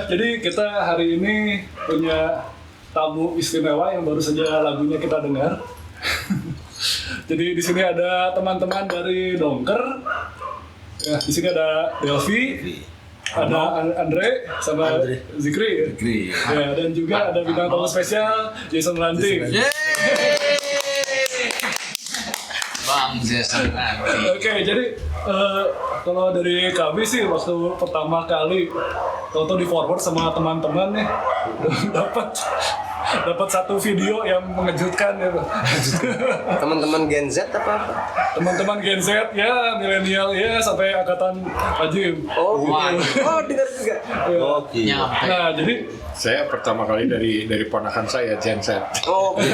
Jadi kita hari ini punya tamu istimewa yang baru saja lagunya kita dengar. Jadi di sini ada teman-teman dari Dongker. Ya, di sini ada Delvi, ada Andre sama Zikri. Ya, dan juga ada bintang tamu spesial Jason Ranting. Bang Jason Ranting. Oke, jadi kalau dari kami sih waktu pertama kali tonton di forward sama teman-teman nih dapat satu video yang mengejutkan ya. Teman-teman Gen Z apa? Teman-teman Gen Z ya, milenial ya, sampai angkatan Ajim. Oh, gitu. Oh, dengar juga. Ya. Oke. Nyampe. Nah, jadi Saya pertama kali dari ponakan saya, Jensen. Oh, oke.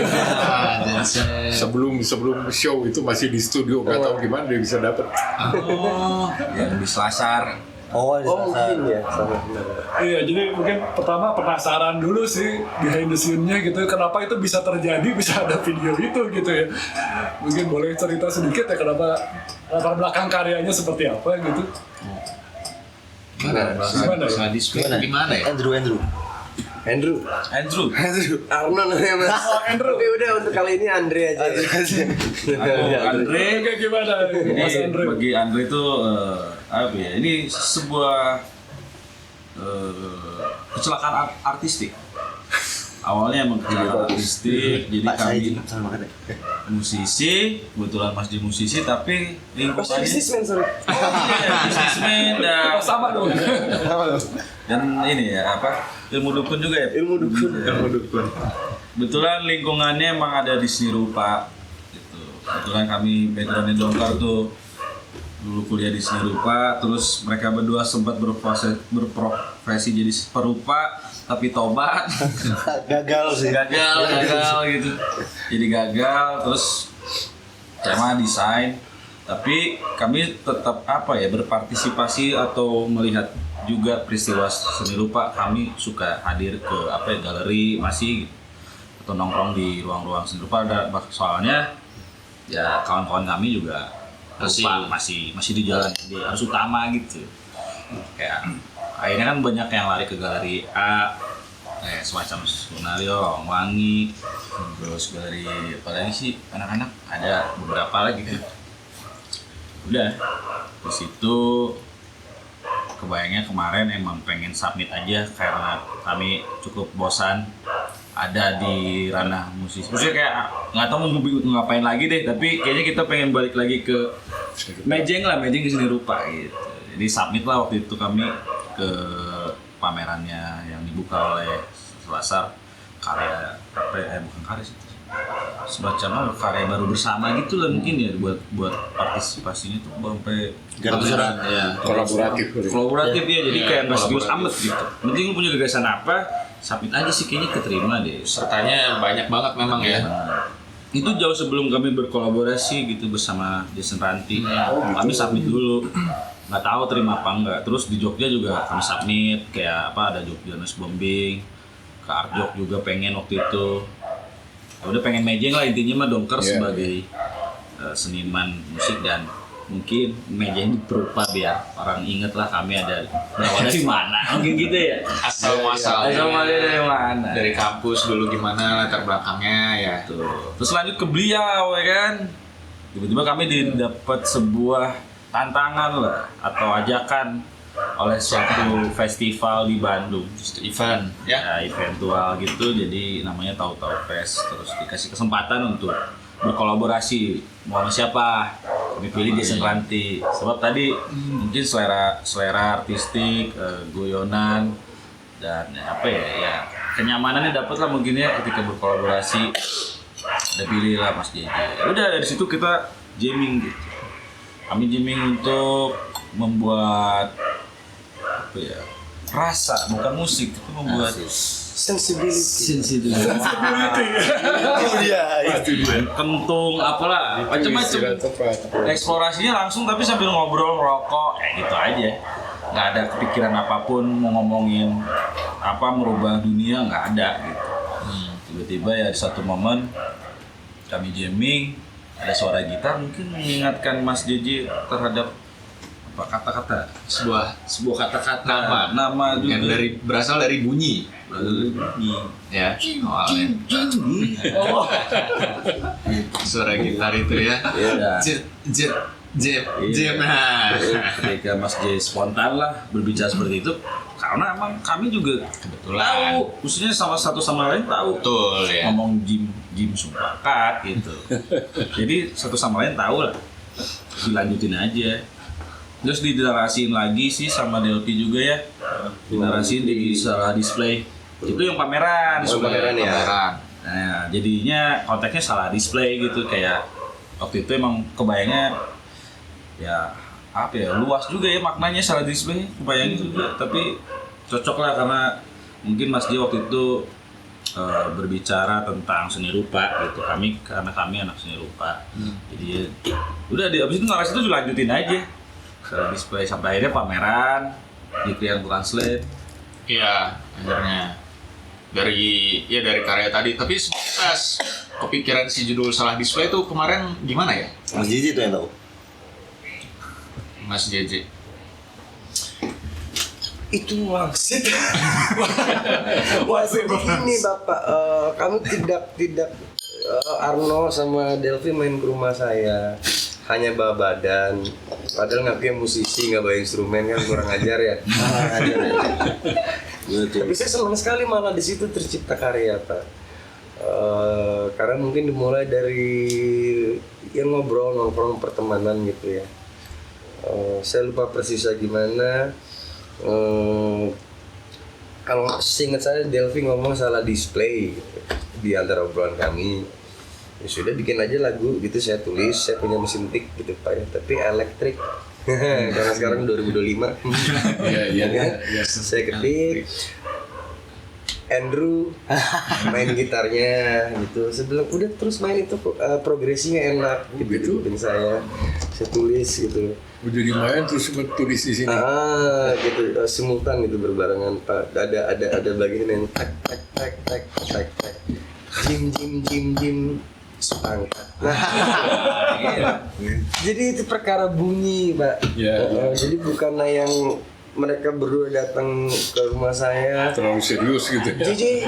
Jason. Sebelum show itu masih di studio, nggak tahu gimana dia bisa dapet. Oh, yang di Selasar. Oh, mungkin ya. Sama benar. iya, jadi mungkin pertama penasaran dulu sih behind the scene-nya gitu, kenapa itu bisa terjadi, bisa ada video itu gitu ya. Mungkin boleh cerita sedikit ya kenapa latar belakang karyanya seperti apa gitu. Gimana ya? Andrew. Arno namanya Mas. Oh, Andrew. Tapi udah untuk kali ini Andre aja. Andre. Oke, gimana Mas Ini Andre? bagi Andre itu apa ya? Ini sebuah kecelakaan artistik. Awalnya emang kecelakaan artistik, jadi kami musisi, kebetulan Mas Di musisi, tapi lingkungannya Bisnismen, sorry. bisnismen Oh, sama dong. dan ini ya apa ilmu dukun juga ya. Ilmu dukun. Kebetulan lingkungannya emang ada di seni rupa gitu. Kebetulan kami backgroundnya Dongkar tuh dulu kuliah di seni rupa, terus mereka berdua sempat berprofesi jadi perupa, tapi tobat Gagal sih. gagal gitu. Jadi gagal, terus tema desain, tapi kami tetap apa ya berpartisipasi atau melihat juga peristiwa seni rupa. Kami suka hadir ke apa ya galeri masih gitu. Atau nongkrong di ruang-ruang seni rupa. Soalnya ya kawan-kawan kami juga masih di jalan di arus utama gitu. Kayak akhirnya kan banyak yang lari ke galeri A, semacam Sunario, Wangi, terus galeri apa lagi sih anak-anak ada beberapa lagi kan. Udah di situ kebayangnya kemarin emang pengen submit aja karena kami cukup bosan ada di ranah musisi. Maksudnya kayak nggak tahu mau ngapain lagi deh, tapi kayaknya kita pengen balik lagi ke mejeng di seni rupa gitu. Jadi submit lah waktu itu kami ke pamerannya yang dibuka oleh Selasar, karya bukan karya sih, semacam karya baru bersama gitu lah mungkin ya, buat partisipasinya tuh sampai kolaboratif ya, jadi kayak nggak serius amat gitu. Penting lu punya gagasan apa, submit aja sih, kayaknya keterima deh. Sertanya banyak banget memang ya. Nah, itu jauh sebelum kami berkolaborasi gitu bersama Jason Ranting. Kami submit dulu, nggak tahu terima apa enggak. Terus di Jogja juga kami submit, kayak apa ada Jogja Nus Bombing, ke Art Jog juga pengen waktu itu. Ya udah pengen mejeng lah intinya mah Dongker sebagai seniman musik, dan mungkin mejeng perupa biar orang inget lah kami ada dari mana, mungkin gitu ya. Asal muasalnya dari mana? Dari kampus dulu gimana latar belakangnya ya. Tuh. Terus lanjut ke beliau ya kan. Tiba-tiba kami dapat sebuah tantangan lah atau ajakan oleh suatu festival di Bandung, Event ya. eventual gitu, jadi namanya Tahu-Tahu Fest. Terus dikasih kesempatan untuk berkolaborasi mau sama siapa, kami pilih Jason Ranting sebab tadi mungkin selera artistik, guyonan, dan apa ya kenyamanannya dapat lah mungkin ya ketika berkolaborasi. Ada pilih lah Mas JJ. Ya udah dari situ kita jamming gitu. Kami jamming untuk membuat apa ya, rasa, bukan musik, itu membuat Sensibility. Oh iya, itu dia. kentung apalah macam-macam. Eksplorasinya langsung tapi sambil ngobrol, ngerokok, gitu aja. Nggak ada kepikiran apapun mau ngomongin apa, merubah dunia, nggak ada gitu. Tiba-tiba ya di satu momen kami jamming, ada suara gitar mungkin mengingatkan Mas JJ terhadap kata-kata, sebuah kata-kata, nama nama juga yang berasal dari bunyi. Ya, awalnya. Oh, Suara gitar itu ya. Iya. Jep. Nah, Ketika Mas J spontan lah berbicara seperti itu, karena emang kami juga kebetulan. tahu, khususnya satu sama lain tahu. Betul ya. Ngomong Jim Sumpakat gitu. Jadi satu sama lain tahu lah. Dilanjutin aja. Terus dinarasiin lagi sih sama Delphi juga ya. Dinarasiin di salah display. Itu yang pameran. Oh, pameran ya. Pameran. Nah, jadinya konteksnya salah display gitu, kayak waktu itu emang kebayangnya ya apa ya, luas juga ya maknanya salah display, kebayangnya juga, tapi cocok lah karena mungkin Mas J waktu itu berbicara tentang seni rupa gitu, karena kami anak seni rupa, jadi udah abis itu narasi itu dilanjutin aja salah display sampai akhirnya pameran di Crean Translate. Iya, akhirnya dari karya tadi. Tapi pas kepikiran si judul salah display itu kemarin gimana ya? Mas Jiji tuh yang tahu. Mas JJ. Itu wasit. Wasit ini Bapak, kami tidak Arno sama Delphi main ke rumah saya. Hanya bawa badan. Padahal ngakunya musisi, nggak bawa instrumen, kan kurang ajar ya. Tapi saya senang sekali malah di situ tercipta karya Pak. Karena mungkin dimulai dari yang ngobrol nongkrong pertemanan gitu ya. Saya lupa persisnya gimana. Kalau seingat saya Delphi ngomong salah display gitu, di antara obrolan kami. Ya sudah bikin aja lagu gitu, saya tulis, saya punya mesin tik gitu Pak ya, tapi elektrik. Karena sekarang 2025. Iya. Saya ketik Andrew main gitarnya gitu. Saya bilang udah terus main itu progresinya enak gitu. Dan saya tulis gitu. Jadi main terus tulis di sini. Gitu simultan gitu berbarengan Pak. Ada bagian yang tak jim angkat. Jadi itu perkara bunyi Pak. Iya. Jadi bukannya yang mereka berdua datang ke rumah saya Terlalu serius gitu. JJ,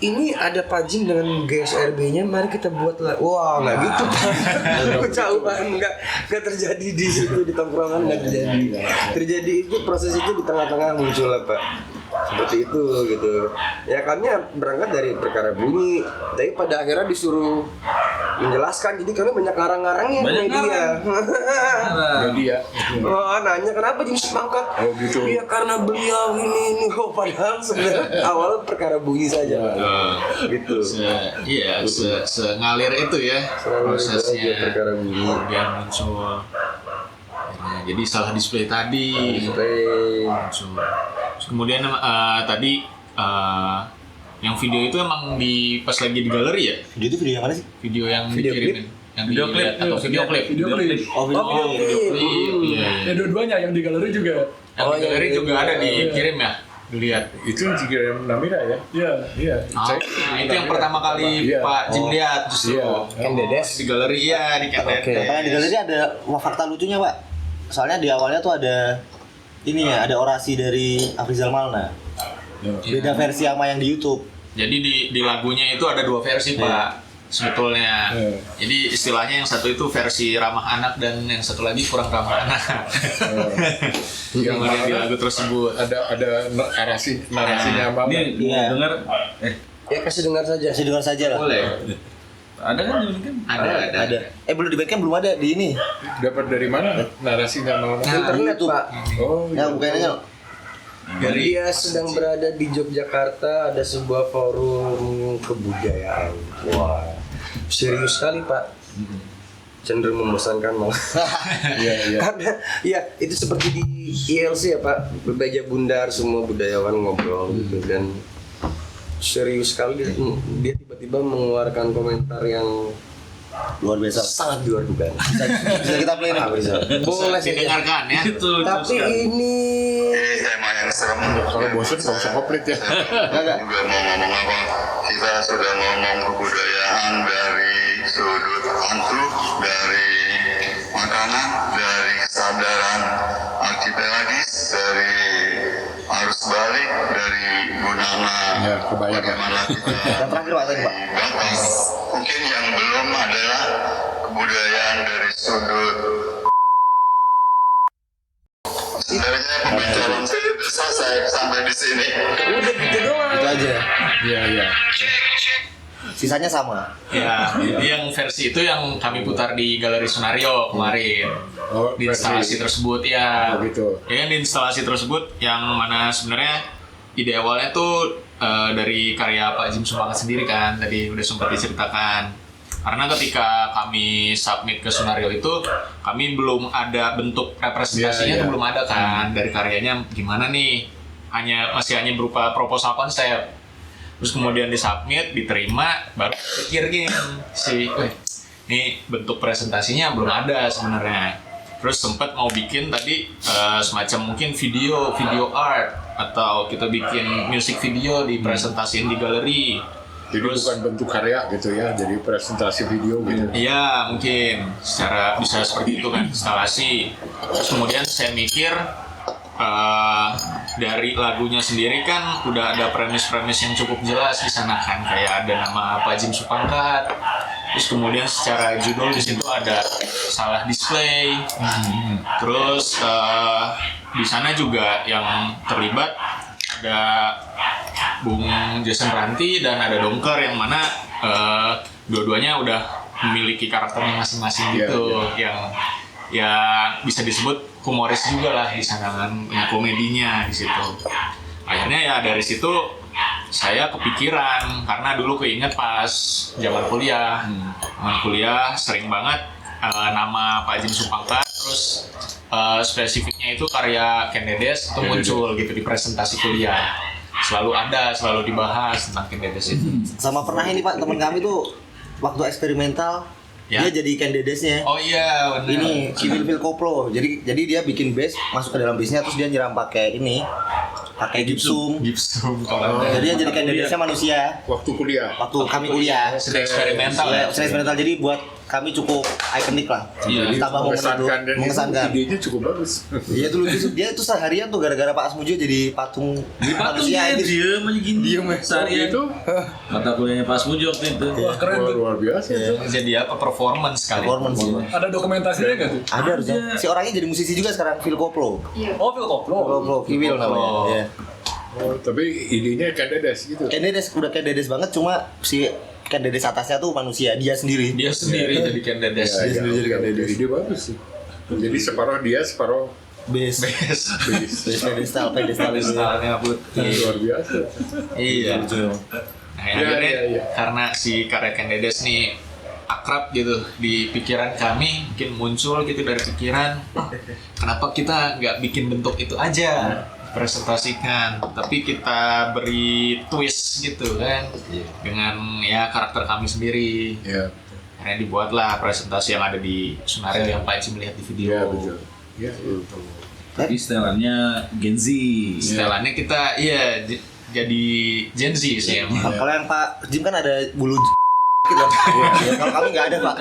ini ada Pak Jim dengan GSRB-nya, mari kita buat lah. Wah, nggak gitu Pak. Jauh Pak, nggak terjadi di situ, di tongkrongan nggak terjadi. Terjadi itu, proses itu di tengah-tengah muncul lah Pak. Seperti itu gitu. Ya kami berangkat dari perkara bunyi, tapi pada akhirnya disuruh menjelaskan. Jadi kami banyak ngarang-ngarangnya ke media. Media. Oh, nanya kenapa jenis pangkat? Oh, gitu. Iya karena beliau ini. Oh, padahal sebenarnya awal perkara bunyi saja Pak. Gitu. Ngalir itu ya prosesnya. Perkara bunyi. Kemudian muncul. Jadi salah display tadi. Muncul. Kemudian tadi yang video itu emang pas lagi di galeri ya? Video itu video yang mana sih? Video yang Video dikirimin. Yang Video dilihat klip. atau video klip? video klip. Oh, video klip. Iya. Ya dua-duanya yang di galeri juga. Yang di galeri juga ada dikirim ya? Dilihat. Itu juga Namira ya. Iya. Itu yang pertama kali Iya. Pak Jim lihat justru. Iya. Ken Dedes. Di galeri ya, di Ken Oke. Dedes. Karena di galeri ada fakta lucunya Pak. Soalnya di awalnya tuh ada ini ya, ada orasi dari Afrizal Malna. Beda versi sama yang di YouTube. Jadi di lagunya itu ada dua versi Pak sebetulnya. Jadi istilahnya yang satu itu versi ramah anak dan yang satu lagi kurang ramah anak. Yang ada di lagu tersebut. Ada narasinya Mama. Ini Iya. mau denger Ya kasih dengar saja. Kasih dengar saja lah. Boleh. ada kan di kan? Ada. Belum di Bandcamp belum ada di ini. Dapat dari mana narasinya Mama? Internet YouTube. Pak. Oh, Ya bukan aja. Dia sedang berada di Yogyakarta, ada sebuah forum kebudayaan. Wah, serius sekali Pak. Cenderung membosankan malah. Iya. Karena ya itu seperti di ILC ya Pak, berbaja bundar semua budayawan ngobrol gitu dan serius sekali dia tiba-tiba mengeluarkan komentar yang Luar biasa. sangat di luar dugaan. Bisa kita play nih. Boleh saja. Didengarkan ya. Itu Tapi ini tema yang serem. Kalau bosan nggak usah komplit ya. Enggak. Juga mau ngomong apa? Kita sudah ngomong kebudayaan dari sudut hantu, dari makanan, dari kesadaran archipelagis, dari arus balik, dari gunana Ya, kebayang, Pak. bagaimana kita Dan terakhir Pak tadi Pak. batas. Mungkin yang belum adalah kebudayaan dari sudut. Sebenarnya pembicaraan saya sudah selesai sampai di sini. Udah gitu doang. Itu aja. Iya, iya. Sisanya sama. Ya, jadi yang versi itu yang kami putar di Galeri Sunario kemarin. Oh, Di instalasi tersebut ya. Oh, gitu. Ya kan di instalasi tersebut yang mana sebenarnya ide awalnya tuh dari karya Pak Jim Sumpangkat sendiri kan, tadi udah sempat diceritakan. Karena ketika kami submit ke Sunario itu, kami belum ada bentuk representasinya, Iya, tuh iya. belum ada kan dari karyanya gimana nih, masih hanya berupa proposal konsep. Terus kemudian disubmit, diterima, baru pikir gini ini bentuk presentasinya belum ada sebenarnya. Terus sempat mau bikin tadi semacam mungkin video art atau kita bikin music video dipresentasiin di galeri. Jadi bukan bentuk karya gitu ya, jadi presentasi video gitu. Iya mungkin secara bisa seperti itu kan instalasi. Terus kemudian saya mikir dari lagunya sendiri kan udah ada premis-premis yang cukup jelas di sana kan, kayak ada nama Pak Jim Sumpangkat. Terus kemudian secara judul di situ ada salah display. Terus di sana juga yang terlibat ada Bung Jason Ranti dan ada Dongker yang mana dua-duanya udah memiliki karakternya masing-masing gitu, yang ya bisa disebut humoris juga lah di sana kan, komedinya di situ. Akhirnya ya dari situ saya kepikiran karena dulu keinget pas zaman kuliah, sering banget nama Pak Jim Sumpangkat, terus spesifiknya itu karya Ken Dedes itu muncul gitu di presentasi kuliah. Selalu dibahas tentang Ken Dedes itu. Sama pernah ini Pak, teman kami tuh waktu eksperimental Ya. dia jadi Ken Dedesnya. Oh iya benar. Ini Kiwil Koplo. Jadi dia bikin bass masuk ke dalam bassnya, terus dia nyiram pakai gipsum. Gipsum kalau ada. Jadi dia jadi Ken Dedesnya manusia. Waktu kuliah. Waktu kami kuliah. Sedang eksperimental ya. Sedang eksperimental, jadi buat kami cukup ikonik lah. Iya. Ditambah momen itu Mengesankan dan mengesankan. itu idenya cukup bagus. Iya tuh lucu. Dia tuh seharian tuh gara-gara Pak Asmujo jadi patung manusia dia anjir. diem aja gini. Diem ya. Seharian. Itu Mata kuliahnya Pak Asmujo waktu itu. Wah keren tuh. luar biasa itu. Jadi apa performance kali. Performance. Ada dokumentasinya nggak tuh? Ada harusnya. Si orangnya jadi musisi juga sekarang, Phil Koplo. Oh, Phil Koplo. Koplo, Kiwil namanya. Iya. Oh, tapi idenya Ken Dedes gitu. Ken Dedes udah Ken Dedes banget, cuma si Ken Dedes atasnya tuh manusia, dia sendiri. Dia sendiri jadi Ken Dedes. Ya, ide bagus sih. Jadi separuh dia, separuh Bass. Best. Pedestal itu. Stylenya putih. luar biasa. Iya. Nah, akhirnya iya. karena si karya Ken Dedes nih akrab gitu di pikiran kami, mungkin muncul gitu dari pikiran, kenapa kita nggak bikin bentuk itu aja presentasikan, tapi kita beri twist gitu kan dengan ya karakter kami sendiri. Ya, Akhirnya dibuatlah presentasi yang ada di Sunario yang Pak Jim lihat di video. ya betul. Ya, betul. Tapi setelannya Gen Z. Setelannya kita jadi Gen Z sih emang. Kalau yang Pak Jim kan ada bulu gitu. Ya, kalau kami nggak ada Pak.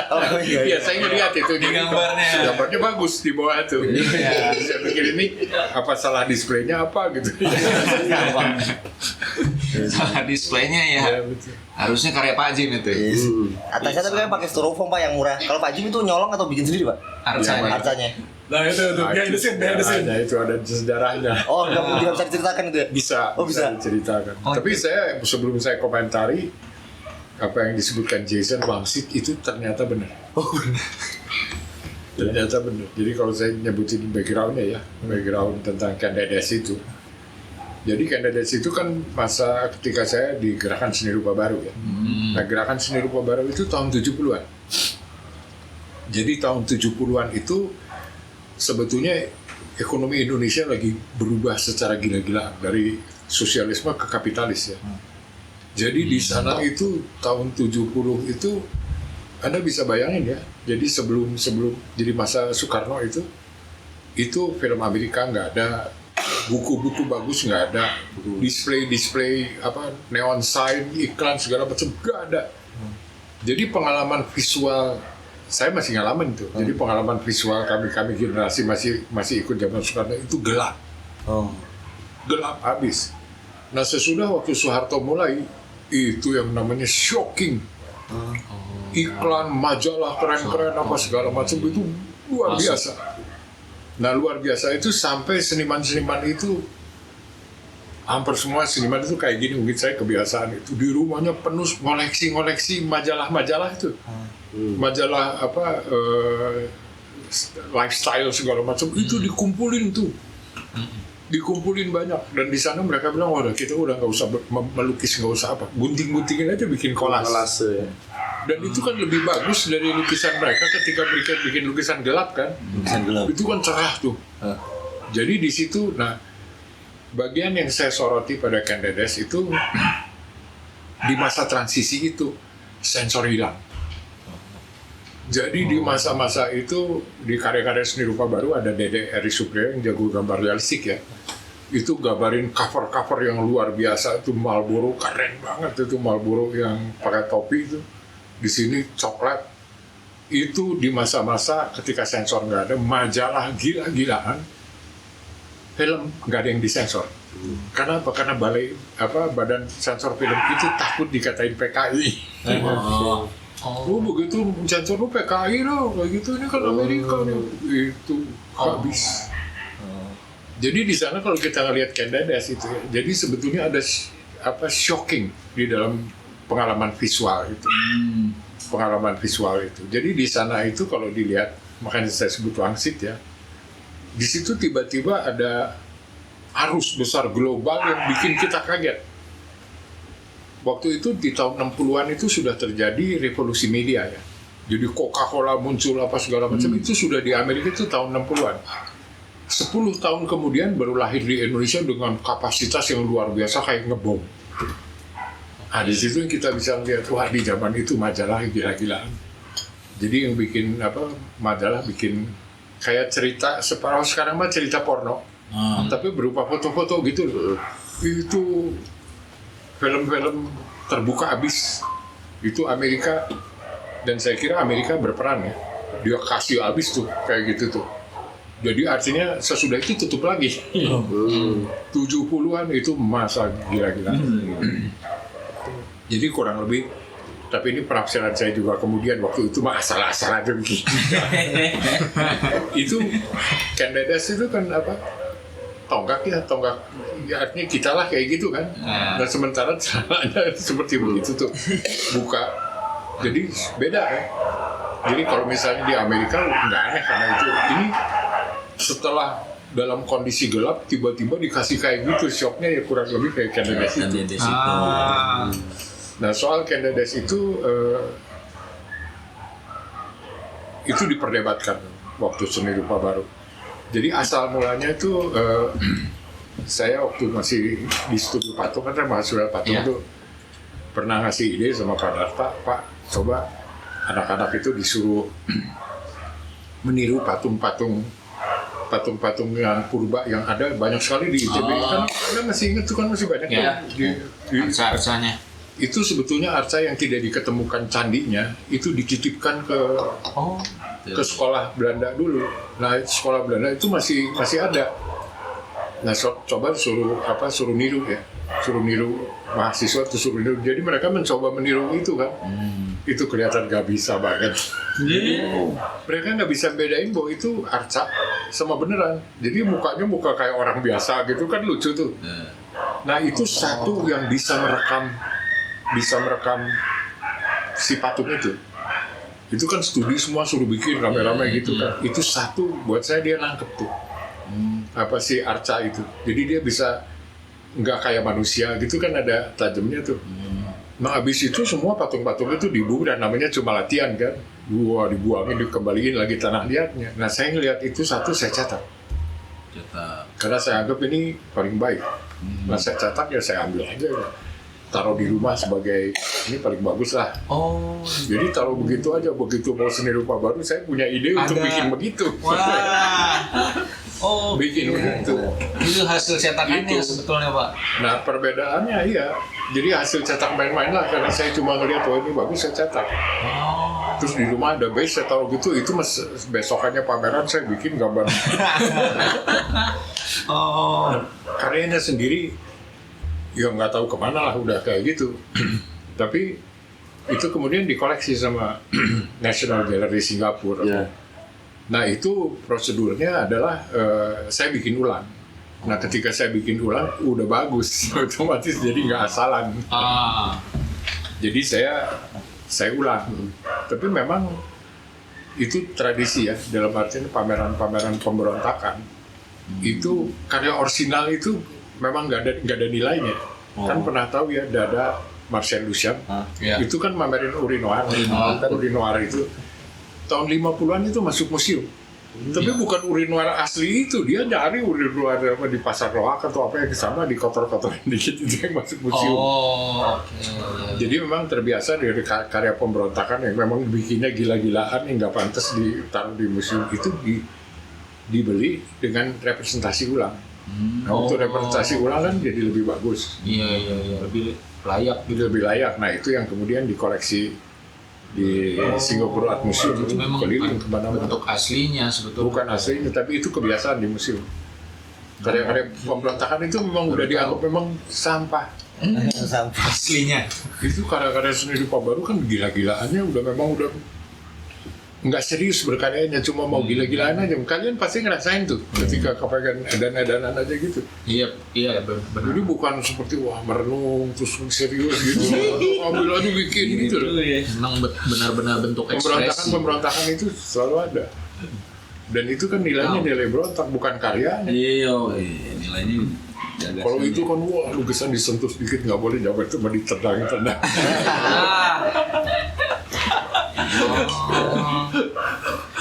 Kalau kami nggak ada. Iya, saya ngeliat itu Di gambarnya. Gambarnya bagus di bawah tuh. Saya pikir ini apa salah displaynya apa gitu. Salah displaynya ya. Ya, betul. Harusnya karya Pak Jim itu. Yes. Atasnya tapi kan pakai styrofoam Pak yang murah. Kalau Pak Jim itu nyolong atau bikin sendiri Pak? Arcanya. Arcanya. Nah itu behind the scene. Nah, itu ada sejarahnya. Oh, nggak bisa diceritakan itu ya? Bisa, Oh, bisa. diceritakan. Oh, Tapi saya sebelum saya komentari apa yang disebutkan Jason Wangsit itu ternyata benar. Oh, benar. Ternyata benar. Jadi kalau saya nyebutin backgroundnya ya, background tentang Ken Dedes itu. Jadi Ken Dedes itu kan masa ketika saya di Gerakan Seni Rupa Baru ya. Nah, Gerakan Seni Rupa Baru itu tahun 70-an. Jadi tahun 70-an itu sebetulnya ekonomi Indonesia lagi berubah secara gila-gilaan dari sosialisme ke kapitalis ya. Jadi di sana itu tahun 70 itu Anda bisa bayangin ya. Jadi sebelum jadi masa Soekarno itu film Amerika nggak ada, buku-buku bagus nggak ada, display apa neon sign, iklan segala macam nggak ada. Jadi pengalaman visual saya masih ngalamin tuh. Jadi pengalaman visual kami generasi masih ikut zaman Soekarno itu gelap. Gelap habis. Nah sesudah waktu Soeharto mulai, itu yang namanya shocking. Iklan, majalah keren-keren apa segala macam itu luar biasa. Nah luar biasa itu sampai seniman-seniman itu, hampir semua seniman itu kayak gini, mungkin saya kebiasaan itu di rumahnya penuh ngoleksi majalah-majalah itu. Majalah apa lifestyle segala macam itu dikumpulin tuh. Dikumpulin banyak, dan di sana mereka bilang, wah kita udah nggak usah melukis, nggak usah apa, gunting-guntingin aja bikin kolase. Dan itu kan lebih bagus dari lukisan mereka ketika mereka bikin lukisan gelap kan. Lukisan gelap. Itu kan cerah tuh. Jadi di situ, nah bagian yang saya soroti pada Ken Dedes itu di masa transisi itu sensor hilang. Jadi di masa-masa itu di karya-karya seni rupa baru ada Dede Eri Supriyo yang jago gambar realistik ya. Itu gambarin cover-cover yang luar biasa, itu Marlboro keren banget, itu Marlboro yang pakai topi itu. Di sini coklat. Itu di masa-masa ketika sensor nggak ada, majalah gila-gilaan, film nggak ada yang disensor. Karena apa? Karena badan sensor film itu takut dikatain PKI. Begitu sensor lu PKI loh, kayak gitu, ini kan Amerika nih. Itu habis. Jadi di sana kalau kita ngelihat Ken Dedes itu, jadi sebetulnya ada shocking di dalam pengalaman visual itu. Pengalaman visual itu. Jadi di sana itu kalau dilihat, makanya saya sebut wangsit ya. Di situ tiba-tiba ada arus besar global yang bikin kita kaget. Waktu itu di tahun 60-an itu sudah terjadi revolusi media ya. Jadi Coca-Cola muncul apa segala macam itu sudah di Amerika itu tahun 60-an. 10 tahun kemudian baru lahir di Indonesia dengan kapasitas yang luar biasa kayak ngebom. Nah di situ kita bisa lihat, wah di zaman itu majalah gila-gilaan. Jadi yang bikin majalah bikin kayak cerita separuh sekarang mah cerita porno. Tapi berupa foto-foto gitu loh. Itu film-film terbuka habis. Itu Amerika, dan saya kira Amerika berperan ya. Dia kasih habis tuh kayak gitu tuh. Jadi artinya sesudah itu tutup lagi. 70-an itu masa gila-gila. Jadi kurang lebih, tapi ini penafsiran saya juga kemudian waktu itu mah asal-asalan aja begini. Itu Ken Dedes itu kan apa? Tonggak ya artinya kita lah kayak gitu kan. Dan sementara celananya seperti begitu tuh buka. Jadi beda kan. Jadi kalau misalnya di Amerika nggak aneh karena itu. Ini setelah dalam kondisi gelap tiba-tiba dikasih kayak gitu, shocknya ya kurang lebih kayak Ken Dedes itu. Nah soal Ken Dedes itu diperdebatkan waktu seni rupa baru. Jadi asal mulanya itu saya waktu masih di studi patung kan mahasiswa patung itu pernah ngasih ide sama Pak Darta, Pak coba anak-anak itu disuruh meniru patung-patung yang purba yang ada banyak sekali di ITB. Kan Anda masih ingat tuh kan masih banyak di arca-arcanya. Itu sebetulnya arca yang tidak diketemukan candinya itu dititipkan ke sekolah Belanda dulu. Nah sekolah Belanda itu masih ada. Nah coba suruh niru ya, suruh niru mahasiswa tuh suruh niru. Jadi mereka mencoba meniru itu kan. Itu kelihatan gak bisa banget. Mereka nggak bisa bedain bahwa itu arca sama beneran. Jadi mukanya muka kayak orang biasa gitu kan, lucu tuh. Nah itu satu yang bisa merekam si patung itu. Itu kan studi semua suruh bikin rame-rame gitu kan. Itu satu buat saya dia nangkep tuh. Apa sih arca itu. Jadi dia bisa nggak kayak manusia gitu kan, ada tajamnya tuh. Nah abis itu semua patung-patung itu dibuang dan namanya cuma latihan kan. Dibuangin, dikembaliin lagi tanah liatnya. Nah saya ngelihat itu satu saya catat. Karena saya anggap ini paling baik. Nah saya catat ya saya ambil aja ya. Taruh di rumah sebagai ini paling bagus lah. Jadi taruh begitu aja, begitu mau seni rupa baru saya punya ide untuk bikin begitu. Bikin begitu. Itu hasil cetakannya sebetulnya Pak. Nah perbedaannya iya. Jadi hasil cetak main-main lah, karena saya cuma ngeliat ini bagus saya cetak. Terus di rumah ada base saya taruh gitu, itu besokannya pameran saya bikin gambar. Karyanya sendiri ya nggak tahu kemana lah, udah kayak gitu. Tapi itu kemudian dikoleksi sama National Gallery Singapura. Nah itu prosedurnya adalah saya bikin ulang. Nah ketika saya bikin ulang udah bagus, otomatis jadi nggak asalan. Jadi saya ulang. Tapi memang itu tradisi ya, dalam artian pameran-pameran pemberontakan. Itu karya orisinal itu memang nggak ada nilainya. Kan pernah tahu ya, Dada Marcel Duchamp itu kan mamerin urinoir. Urinoir itu tahun 50-an itu masuk museum. Tapi bukan urinoir asli itu, dia dari urinoir apa di pasar loak atau apa yang kesana dikotor-kotorin dikit, itu yang masuk museum. Jadi memang terbiasa dari karya pemberontakan yang memang bikinnya gila-gilaan yang nggak pantas ditaruh di museum itu dibeli dengan representasi ulang. Nah, untuk representasi ulang kan jadi lebih bagus. Iya, lebih layak. Lebih layak. Nah itu yang kemudian dikoleksi di Singapore Art Museum, itu memang keliling kemana-mana. bentuk aslinya sebetulnya. Bukan aslinya, tapi itu kebiasaan di museum. Karya-karya pemberontakan itu memang udah dianggap memang sampah. Sampai Aslinya. Itu karya-karya seni rupa baru kan gila-gilaannya udah nggak serius berkaryanya, cuma mau gila-gilaan aja. Kalian pasti ngerasain tuh ketika kepegang edan-edanan aja gitu. Iya benar. Jadi bukan seperti wah merenung terus serius gitu. Ambil aja bikin gitu loh. Memang benar-benar bentuk ekspresi. Pemberontakan itu selalu ada. Dan itu kan nilainya nilai berontak, bukan karyanya. Iya, nilainya gagasannya. Kalau itu kan wah lukisan disentuh sedikit nggak boleh, jangan cuma ditendang-tendang.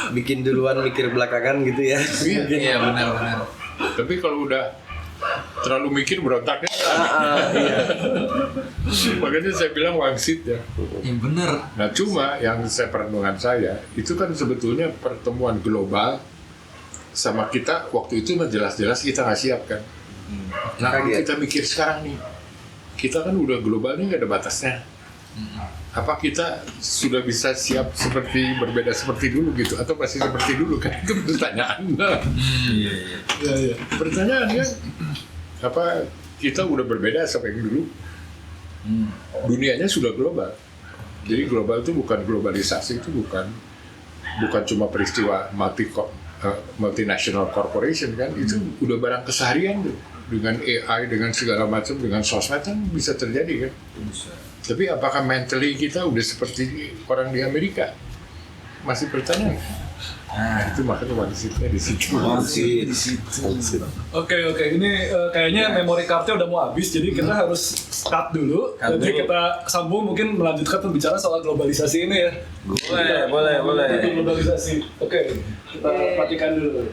Bikin duluan mikir belakangan gitu ya. Iya benar. Tapi kalau udah terlalu mikir berontaknya. Makanya saya bilang wangsit ya. Yang benar. Nah cuma yang perenungan saya itu kan sebetulnya pertemuan global sama kita waktu itu jelas-jelas kita nggak siap kan. Nah kalau kita mikir sekarang nih, kita kan udah globalnya nggak ada batasnya. Apa kita sudah bisa siap berbeda seperti dulu gitu, atau masih seperti dulu kan, itu pertanyaan. Iya. Pertanyaan kan, apa kita udah berbeda sampai dulu? Dunianya sudah global. Jadi global itu bukan globalisasi, itu bukan cuma peristiwa multinational corporation kan, itu udah barang keseharian tuh. Dengan AI, dengan segala macam, dengan sosmed kan bisa terjadi kan. Tapi apakah mentally kita udah seperti orang di Amerika? Masih pertanyaan. Nah, itu makanya wangsitnya di situ. Oke, ini kayaknya memory cardnya udah mau habis, jadi kita harus cut dulu. Nanti kita sambung mungkin melanjutkan pembicaraan soal globalisasi ini ya. Boleh. Globalisasi. Oke, kita matikan dulu.